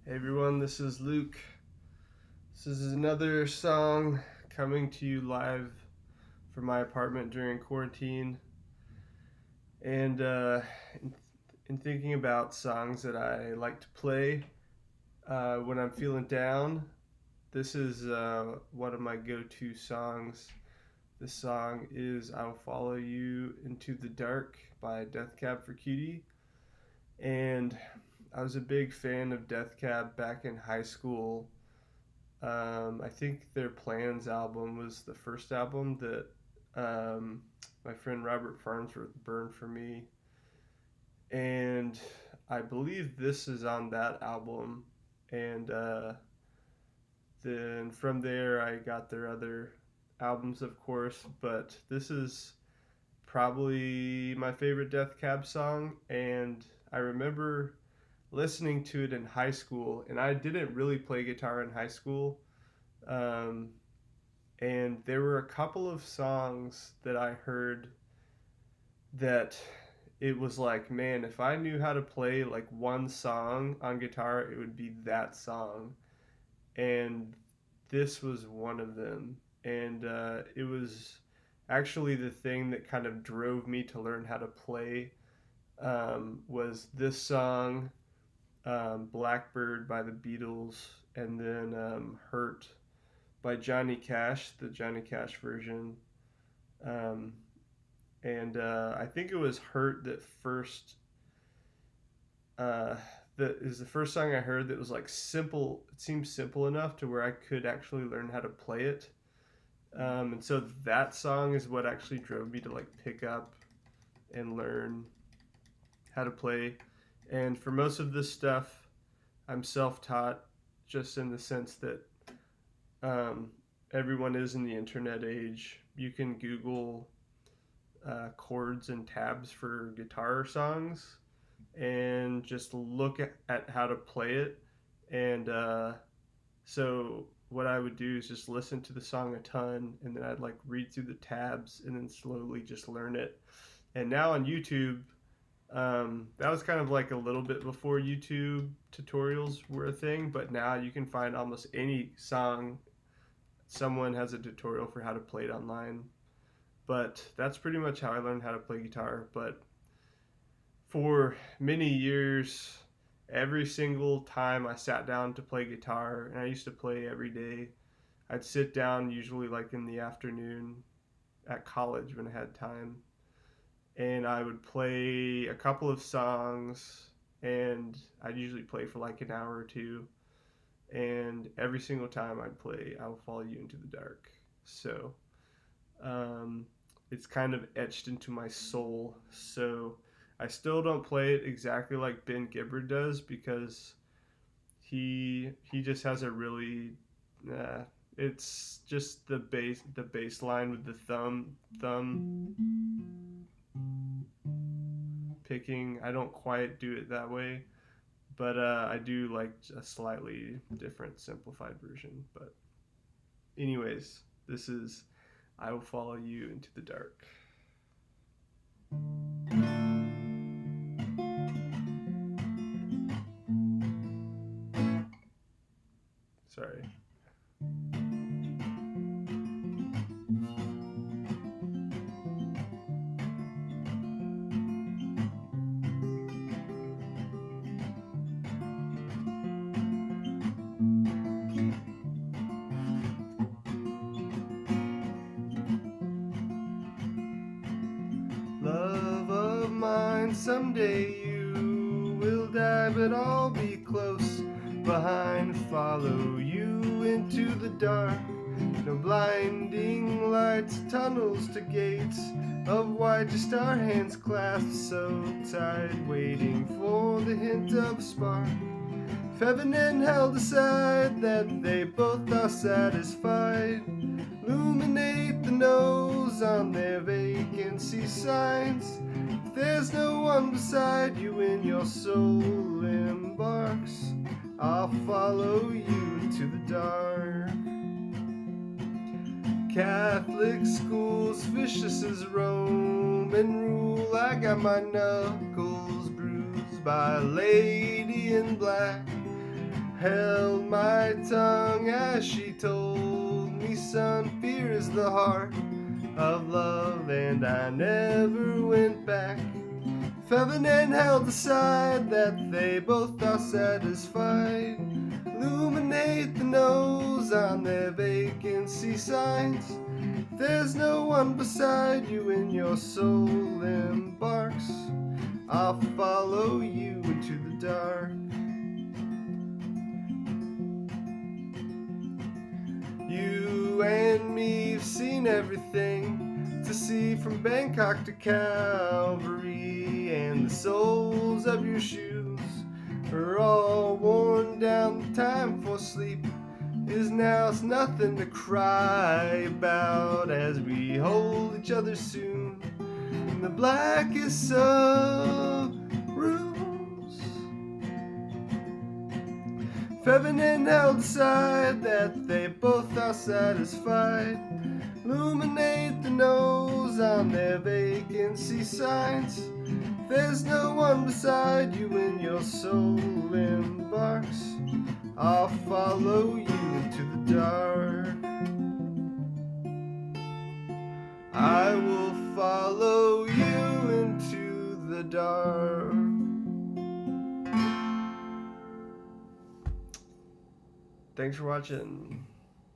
Hey everyone, this is Luke. This is another song coming to you live from my apartment during quarantine. And in thinking about songs that I like to play when I'm feeling down, this is one of my go to songs. This song is I'll Follow You Into the Dark by Death Cab for Cutie. And I was a big fan of Death Cab back in high school. I think their Plans album was the first album that my friend Robert Farnsworth burned for me, and I believe this is on that album. And then from there, I got their other albums, of course, but this is probably my favorite Death Cab song, and I remember listening to it in high school, and I didn't really play guitar in high school. Um, and there were a couple of songs that I heard that it was like, man, if I knew how to play like one song on guitar, it would be that song. And this was one of them. And it was actually the thing that kind of drove me to learn how to play was this song, Blackbird by the Beatles, and then Hurt by Johnny Cash, the Johnny Cash version. Um, and I think it was Hurt that first, uh, that is the first song I heard that was like simple. It seemed simple enough to where I could actually learn how to play it. And so that song is what actually drove me to like pick up and learn how to play. And for most of this stuff, I'm self taught just in the sense that um, everyone is in the internet age. You can Google chords and tabs for guitar songs and just look at how to play it. And so what I would do is just listen to the song a ton, and then I'd like read through the tabs and then slowly just learn it. And now on YouTube, that was kind of like a little bit before YouTube tutorials were a thing, but now you can find almost any song. Someone has a tutorial for how to play it online. But that's pretty much how I learned how to play guitar. But for many years, every single time I sat down to play guitar, and I used to play every day, I'd sit down usually like in the afternoon at college when I had time, and I would play a couple of songs, and I'd usually play for like an hour or two. And every single time I'd play I Will Follow You Into the Dark. So um, it's kind of etched into my soul. So I still don't play it exactly like Ben Gibbard does because he just has a really it's just the bass line with the thumb picking. I don't quite do it that way, but I do like a slightly different simplified version. But anyways, this is I Will Follow You Into the Dark. Sorry. Love of mine, someday you will die, but I'll be close behind, follow you into the dark. No blinding lights, tunnels to gates of white, just our hands clasped so tight, waiting for the hint of a spark. If heaven and hell decide that they both are satisfied, illuminate the nose on their vacancy signs. If there's no one beside you when your soul embarks, I'll follow you into the dark. Catholic schools, vicious as Roman rule. I got my knuckles bruised by a lady in black. held my tongue as she told me, son, fear is the heart of love, and I never went back. Feminine held aside that they both are satisfied. Illuminate the nose on their vacancy signs. There's no one beside you and your soul embarks. I'll follow you into the dark. You and me've seen everything to see from Bangkok to Calvary, and the soles of your shoes are all worn down. The time for sleep is now, it's nothing to cry about as we hold each other soon in the blackest of rooms. Feminine held aside that they both are satisfied. Illuminate the nose on their vacancy signs. There's no one beside you when your soul embarks. I'll follow you into the dark. I will follow you into the dark. Thanks for watching.